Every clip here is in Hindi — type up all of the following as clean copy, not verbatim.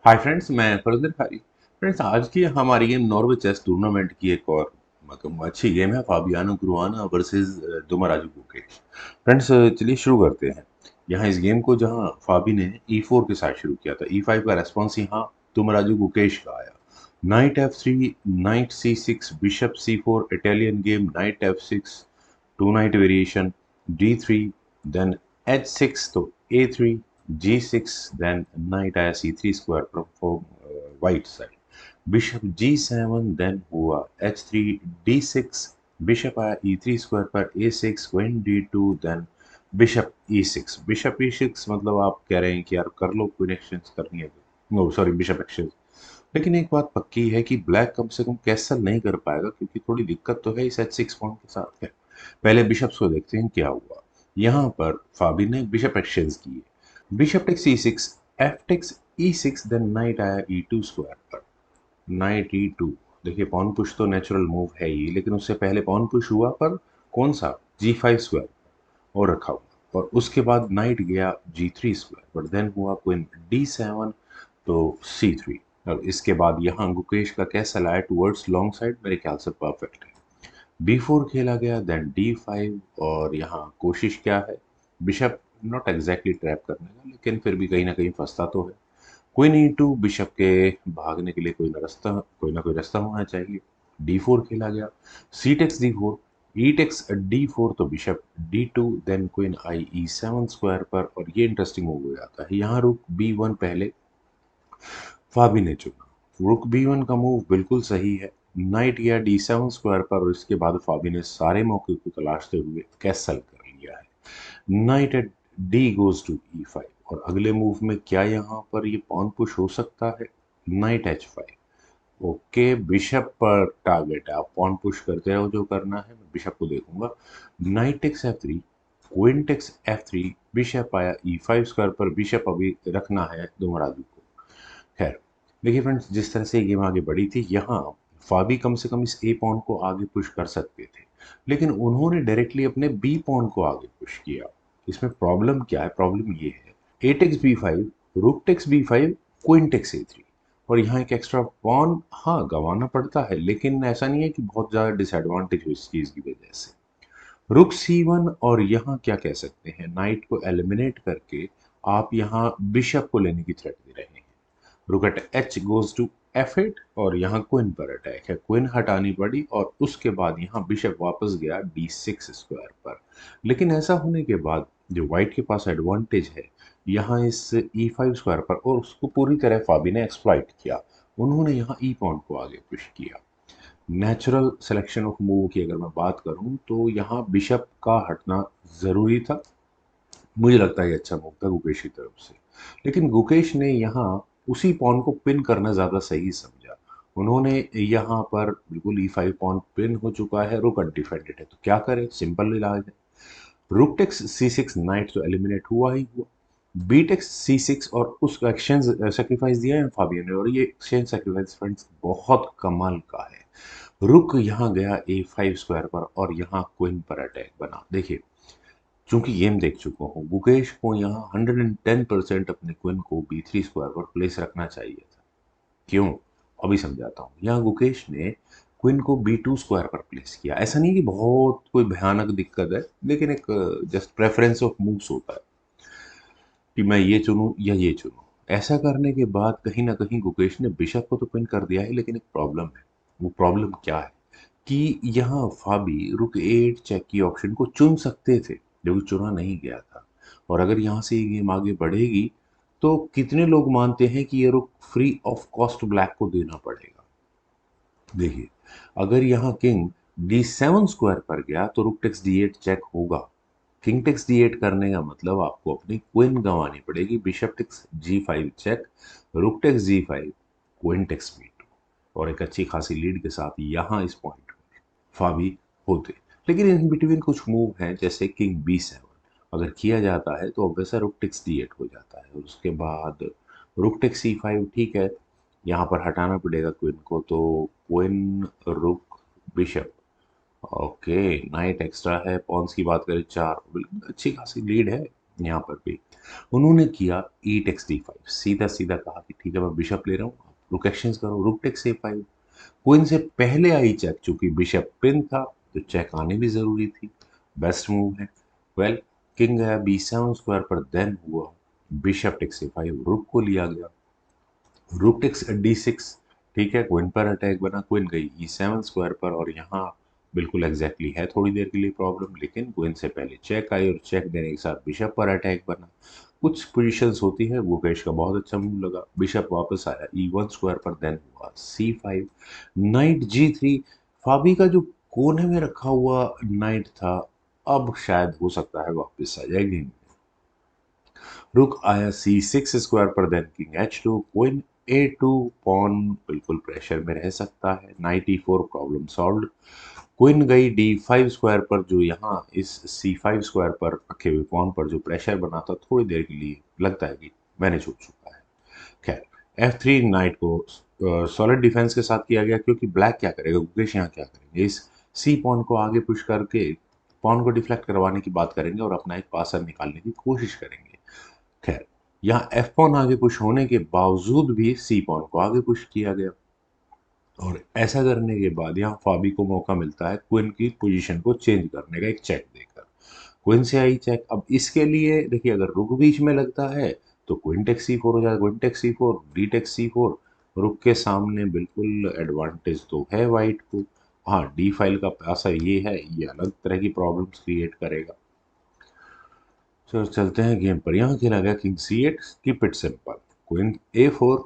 हाय फ्रेंड्स, मैं फरदर खारी। फ्रेंड्स, आज की हमारी गेम नॉर्वे चेस टूर्नामेंट की एक और मतलब अच्छी गेम है, Fabiano Caruana versus Dommaraju Gukesh. Friends, चलिए शुरू करते हैं। यहाँ इस गेम को जहाँ फाबी ने E4 के साथ शुरू किया था, E5 का रेस्पॉन्स यहाँ दुमाराजू कुकेश का आया। Knight F3, knight C6, bishop C4, Italian game, knight F6, two knight variation, D3, then H6, तो A3, G6, then knight आया C3 स्क्वायर पर for white side, bishop G7, then हुआ H3, D6, बिशप आया E3 स्क्वायर पर A6, queen D2, then bishop E6। Bishop E6 मतलब आप कह रहे हैं कि यार कर लो, क्वीन एक्सचेंज करनी है, नो सॉरी बिशप एक्सचेंज। लेकिन एक बात पक्की है कि ब्लैक कम से कम कैसल नहीं कर पाएगा, क्योंकि थोड़ी दिक्कत तो है इस H6 पॉइंट के साथ है। पहले बिशप्स को देखते हैं क्या हुआ। यहाँ पर फाबी ने बिशप एक्सचेंज की है। Bishop takes E6, F takes E6, then knight आया E2 स्क्वायर पर, नाइट E2। देखिए पॉन पुश तो नेचुरल मूव है ही, लेकिन उससे पहले पॉन पुश हुआ पर कौन सा, G5 स्क्वायर और रखा हुआ, और उसके बाद नाइट गया G3 स्क्वायर पर, देन हुआ क्वीन D7, तो C3। और इसके बाद यहाँ गुकेश का कैसल आया टूवर्ड्स लॉन्ग साइड, मेरे ख्याल से परफेक्ट है। B4 खेला गया, देन D5, और यहाँ कोशिश क्या है, बिशप नॉट एग्जैक्टली ट्रैप करने का, लेकिन फिर भी कहीं ना कहीं फंसता तो है। क्वीन E2, बिशप के भागने के लिए कोई ना कोई रास्ता होना चाहिए। D4 खेला गया, C takes D4, E takes D4, तो बिशप D2, देन क्वीन आई E7 स्क्वायर पर, और ये इंटरेस्टिंग मूव हो जाता है। यहाँ रुक B1 पहले फाबी ने चुना। रुक B1 का मूव बिल्कुल सही है। नाइट गया D7 स्क्वायर पर, और इसके बाद फाबी ने सारे मौके को तलाशते हुए कैसल कर लिया है। Knight at D goes to E5, और अगले मूव में क्या यहाँ पर ये पॉन पुश हो सकता है, नाइट H5। ओके, बिशप पर टारगेट है, आप पॉन पुश करते रहो, जो करना है मैं बिशप को देखूंगा। Knight takes F3, queen takes F3, bishop आया E5 स्क्वायर पर, बिशप अभी रखना है दुमराजू को। खैर, देखिए फ्रेंड्स, जिस तरह से ये गेम आगे बढ़ी थी, यहाँ फाबी कम से कम इस ए पॉन को आगे पुश कर सकते थे, लेकिन उन्होंने डायरेक्टली अपने बी पॉन को आगे पुश किया। इसमें प्रॉब्लम क्या है, प्रॉब्लम ये है, ए takes B5, rook takes B5, queen takes A3, और यहाँ एक एक्स्ट्रा पॉन हाँ गंवाना पड़ता है, लेकिन ऐसा नहीं है कि बहुत ज़्यादा डिसएडवांटेज हो इस चीज़ की वजह से। रुक C1, और यहाँ क्या कह सकते हैं, नाइट को एलिमिनेट करके आप यहाँ बिशप को लेने की थ्रेट दे रहे हैं। रुक eight H goes to F8, और यहाँ क्वीन पर अटैक है, क्वीन हटानी पड़ी, और उसके बाद यहाँ बिशप वापस गया D6 स्क्वायर पर। लेकिन ऐसा होने के बाद जो व्हाइट के पास एडवांटेज है यहाँ इस E5 स्क्वायर पर, और उसको पूरी तरह फाबी ने एक्सप्लॉइट किया। उन्होंने यहाँ ई पॉन को आगे पुश किया। नेचुरल सिलेक्शन ऑफ मूव की अगर मैं बात करूं, तो यहाँ बिशप का हटना ज़रूरी था। मुझे लगता है ये अच्छा मूव था गुकेश की तरफ से, लेकिन गुकेश ने यहाँ उसी पॉन को पिन करना ज़्यादा सही समझा। उन्होंने यहाँ पर बिल्कुल E5 पॉन पिन हो चुका है, रुक अनडिफेंडेड है, तो क्या करें, सिंपल इलाज है। रुक टेक्स C6, नाइट तो एलिमिनेट हुआ ही हुआ। बी टेक्स C6, और उसका एक्सचेंज सेक्रीफाइस दिया है फाबियन ने, और ये एक्सचेंज सेक्रीफाइस फ्रेंड्स बहुत कमाल का है। रुक यहाँ गया A5 स्क्वायर पर, और यहाँ क्वीन पर अटैक बना। देखिए, चूंकि गेम देख चुका हूँ, गुकेश को यहाँ 110% अपने क्वीन को B3 स्क्वायर पर प्लेस रखना चाहिए था। क्यों, अभी समझाता हूँ। यहाँ गुकेश ने क्वीन को B2 स्क्वायर पर प्लेस किया। ऐसा नहीं कि बहुत कोई भयानक दिक्कत है, लेकिन एक जस्ट प्रेफरेंस ऑफ मूव्स होता है कि मैं ये चुनूं या ये चुनूं। ऐसा करने के बाद कहीं ना कहीं गुकेश ने बिशप को तो पिन कर दिया है, लेकिन एक प्रॉब्लम है। वो प्रॉब्लम क्या है कि यहाँ फाबी रुक एट चेक की ऑप्शन को चुन सकते थे, जो कि चुना नहीं गया था। और अगर यहाँ से ये गेम आगे बढ़ेगी, तो कितने लोग मानते हैं कि ये रुक फ्री ऑफ कॉस्ट ब्लैक को देना पड़ेगा। देखिए, अगर यहाँ किंग D7 स्क्वायर पर गया, तो रुक टेक्स D8 चेक होगा। किंग टेक्स D8 करने का मतलब आपको अपनी क्वीन गंवानी पड़ेगी। Bishop takes G5 check, rook takes G5, queen takes B2, और एक अच्छी खासी लीड के साथ यहाँ इस पॉइंट पर फाबी होते। लेकिन इन बिटवीन कुछ मूव हैं, जैसे किंग B7 अगर किया जाता है तो अब वैसा रुक टेक्स D8 हो जाता है, और उसके बाद रुक टेक्स C5, ठीक है, यहाँ पर हटाना पड़ेगा क्वीन को, तो क्वीन रुक बिशप, ओके, नाइट एक्स्ट्रा है, पॉन्स की बात करें 4, बिल्कुल अच्छी खासी लीड है। यहाँ पर भी उन्होंने किया ई टेक्स D5, सीधा सीधा कहा कि ठीक है मैं बिशप ले रहा हूँ, रुक एक्सचेंज करो, रुक टेक्स A5। क्वीन से पहले आई चेक, चूंकि बिशप पिन था तो चेक आनी भी जरूरी थी, बेस्ट मूव है। वेल, किंग गया B7 स्क्वायर पर, देन हुआ बिशप टेक्स A5, रुक को लिया गया, रुक टेक्स D6, ठीक है, क्वीन पर अटैक बना, क्वीन गई E7 स्क्वायर पर, और यहाँ बिल्कुल एग्जैक्टली है थोड़ी देर के लिए प्रॉब्लम, लेकिन क्वीन से पहले चेक आई और चेक देने के साथ बिशप पर अटैक बना। कुछ पोजीशंस होती है, गुकेश का बहुत अच्छा मूव लगा, बिशप वापस आया E1 स्क्वायर पर, देन हुआ C5, नाइट G3। फाबी का जो कोने में रखा हुआ नाइट था, अब शायद हो सकता है वापस आ जाए गेम। रुक आया C6 स्क्वायर पर, then king H2, queen A2, pawn बिल्कुल प्रेशर में रह सकता है, night E4, problem solved. Queen गई D5 स्क्वायर पर, जो यहाँ इस C5 स्क्वायर पर रखे हुए पॉन पर जो प्रेशर बना था, थोड़ी देर के लिए लगता है कि मैनेज हो चुका है। खैर, F3 नाइट को सॉलिड डिफेंस के साथ किया गया, क्योंकि ब्लैक क्या करेगा, गुकेश यहाँ क्या करेंगे, इस सी पॉन को आगे पुश करके पॉन को डिफ्लेक्ट करवाने की बात करेंगे और अपना एक पासर निकालने की कोशिश करेंगे। खैर, यहाँ एफ पॉन आगे पुश होने के बावजूद भी सी पॉन को आगे पुश किया गया, और ऐसा करने के बाद यहाँ फाबी को मौका मिलता है क्वीन की पोजीशन को चेंज करने का, एक चेक देकर। क्वीन से आई चेक, अब इसके लिए देखिए अगर रुक बीच में लगता है तो क्वीन टेक्स C4 हो जाएगा, queen takes C4, D takes C4, रुक के सामने बिल्कुल एडवांटेज तो है वाइट को। हाँ, डी फाइल का पासा ये है, ये अलग तरह की प्रॉब्लम्स क्रिएट करेगा। चलो चलते हैं गेम पर। यहाँ खेला गया king C8, keep it simple, queen A4,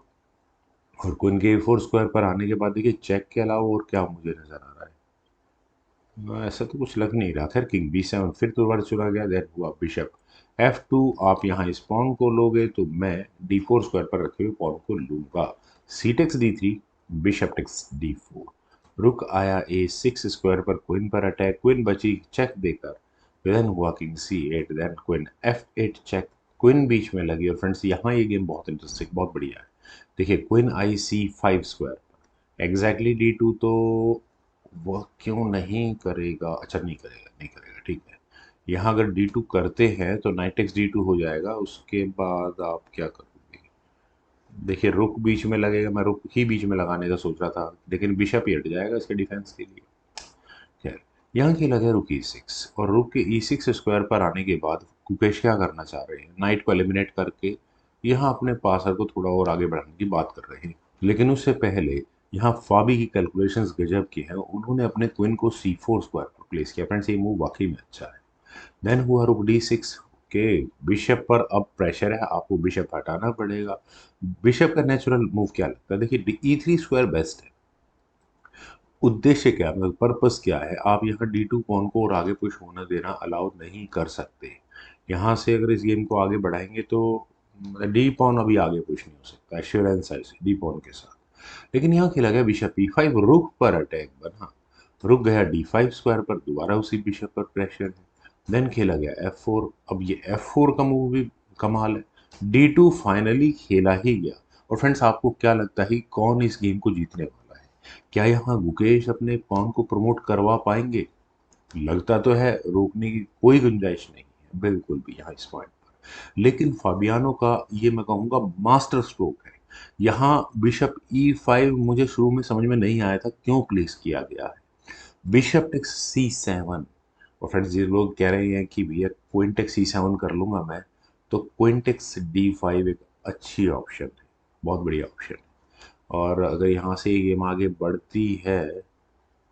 और क्वीन के A4 स्क्वायर पर आने के बाद देखिए चेक के अलावा और क्या मुझे नजर आ रहा है, ऐसा तो कुछ लग नहीं रहा। खैर, किंग B7 फिर दोबारा चुना गया, देन हुआ बिशप F2, आप यहाँ इस पॉन को लोगे तो मैं D4 स्क्वायर पर रखे हुए पॉन को लूंगा, सी takes D3, bishop takes D4, रुक आया A6 स्क्वायर पर, क्वीन पर अटैक, क्वीन बची चेक देकर, देन हुआ king C8, then queen F8 check, queen बीच में लगी। और फ्रेंड्स यहाँ ये गेम बहुत इंटरेस्टिंग, बहुत बढ़िया है। देखिए क्वीन आई C5 स्क्वायर पर, एग्जैक्टली D2 तो वह क्यों नहीं करेगा, अच्छा नहीं करेगा, नहीं करेगा, ठीक है। यहाँ अगर D2 करते हैं तो नाइट एक्स D2 हो जाएगा, उसके बाद आप क्या करोगे, देखिए रुक बीच में लगेगा, मैं रुक ही बीच में लगाने का सोच रहा था, लेकिन बिशप ही हट जाएगा इसके डिफेंस के लिए। खैर, यहाँ खेला गया रुक E6, और रुक के E6 स्क्वायर पर आने के बाद कुकेश क्या करना चाह रहे हैं, नाइट को एलिमिनेट करके यहाँ अपने पासर को थोड़ा और आगे बढ़ाने की बात कर रहे हैं। लेकिन उससे पहले यहाँ फाबी की कैलकुलेशंस गजब की है, उन्होंने अपने क्वीन को C4 स्क्वायर पर प्लेस किया। फ्रेंड्स, ये मूव वाकई में अच्छा है। देन हुआ रुक D6 के, बिशप पर अब प्रेशर है, आपको बिशप हटाना पड़ेगा। बिशप का नेचुरल मूव क्या लगता है, देखिए E3 स्क्वायर बेस्ट है। उद्देश्य क्या है, मतलब पर्पस क्या है, आप यहाँ D2 पॉन को और आगे पुश होना देना अलाउ नहीं कर सकते। यहाँ से अगर इस गेम को आगे बढ़ाएंगे तो डी पॉन अभी आगे पुश नहीं हो सकता एश्योरेंस है डी पॉन के साथ। लेकिन यहाँ खेला गया बिशप E5, रुक पर अटैक बना, रुक गया D5 स्क्वायर पर, दोबारा उसी बिशप पर प्रेशर है। देन खेला गया F4, अब ये F4 का मूव भी कमाल है, D2 फाइनली खेला ही गया। और फ्रेंड्स, आपको क्या लगता है कौन इस गेम को जीतने वाला है, क्या यहाँ गुकेश अपने पॉन को प्रमोट करवा पाएंगे, लगता तो है रोकने की कोई गुंजाइश नहीं है बिल्कुल भी यहाँ इस पॉइंट पर। लेकिन फाबियानो का ये मैं कहूँगा मास्टर स्ट्रोक है। यहाँ बिशप E5 मुझे शुरू में समझ में नहीं आया था क्यों प्लेस किया गया है, बिशप टेक्स C7, और फ्रेंड्स ये लोग कह रहे हैं कि भैया क्वीन टेक्स C7 कर लूंगा मैं, तो क्वीन टेक्स D5 एक अच्छी ऑप्शन है, बहुत बढ़िया ऑप्शन है। और अगर यहाँ से ये गेम आगे बढ़ती है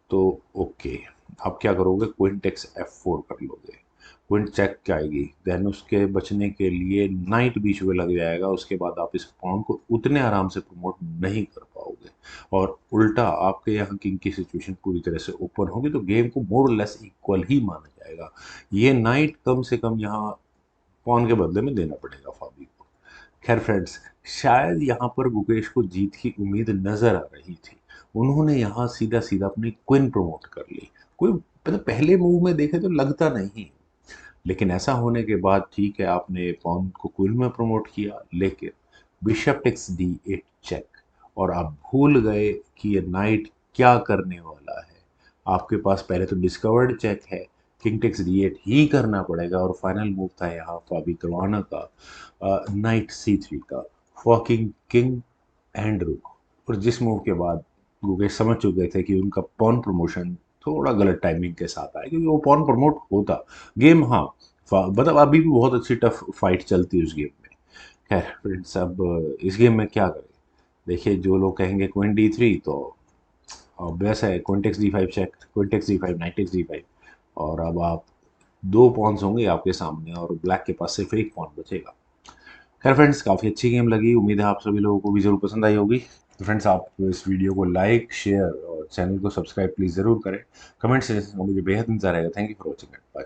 तो ओके, आप क्या करोगे, क्वीन टेक्स F4 कर लोगे, क्वीन चेक क्या आएगी, देन उसके बचने के लिए नाइट बीच में लग जाएगा, उसके बाद आप इस पॉन को उतने आराम से प्रमोट नहीं कर पाओगे, और उल्टा आपके यहाँ किंग की सिचुएशन पूरी तरह से ओपन होगी, तो गेम को मोर लेस इक्वल ही माना जाएगा। ये नाइट कम से कम यहाँ पॉन के बदले में देना पड़ेगा फाबी को। खैर फ्रेंड्स, शायद यहाँ पर गुकेश को जीत की उम्मीद नजर आ रही थी, उन्होंने यहाँ सीधा सीधा अपनी क्वीन प्रमोट कर ली, कोई मतलब पहले मूव में देखे तो लगता नहीं, लेकिन ऐसा होने के बाद ठीक है आपने पॉन को क्वीन में प्रमोट किया, लेकिन बिशप टेक्स D8 चेक, और आप भूल गए कि ये नाइट क्या करने वाला है। आपके पास पहले तो डिस्कवर्ड चेक है किंग टेक्स d8 ही करना पड़ेगा और फाइनल मूव था यहाँ फाबी करवाना का नाइट c3 का फॉकिंग किंग एंड रुक। और जिस मूव के बाद गुकेश समझ चुके थे कि उनका पॉन प्रमोशन थोड़ा गलत टाइमिंग के साथ आया, क्योंकि वो पॉन प्रमोट होता गेम, हाँ मतलब अभी भी बहुत अच्छी टफ फाइट चलती है उस गेम में। खैर फ्रेंड्स, अब इस गेम में क्या करें। देखिए, जो लोग कहेंगे क्वीन d3, तो ऑब्वियस है queen takes d5 check, queen takes d5, knight takes d5। और अब आप दो पॉन्स होंगे आपके सामने और ब्लैक के पास सिर्फ एक पॉन बचेगा। खैर फ्रेंड्स, काफ़ी अच्छी गेम लगी, उम्मीद है आप सभी लोगों को भी ज़रूर पसंद आई होगी। तो फ्रेंड्स, आप इस वीडियो को लाइक, शेयर और चैनल को सब्सक्राइब प्लीज़ ज़रूर करें। कमेंट सेक्शन में मुझे बेहद इंतजार रहेगा। Thank you for watching, bye.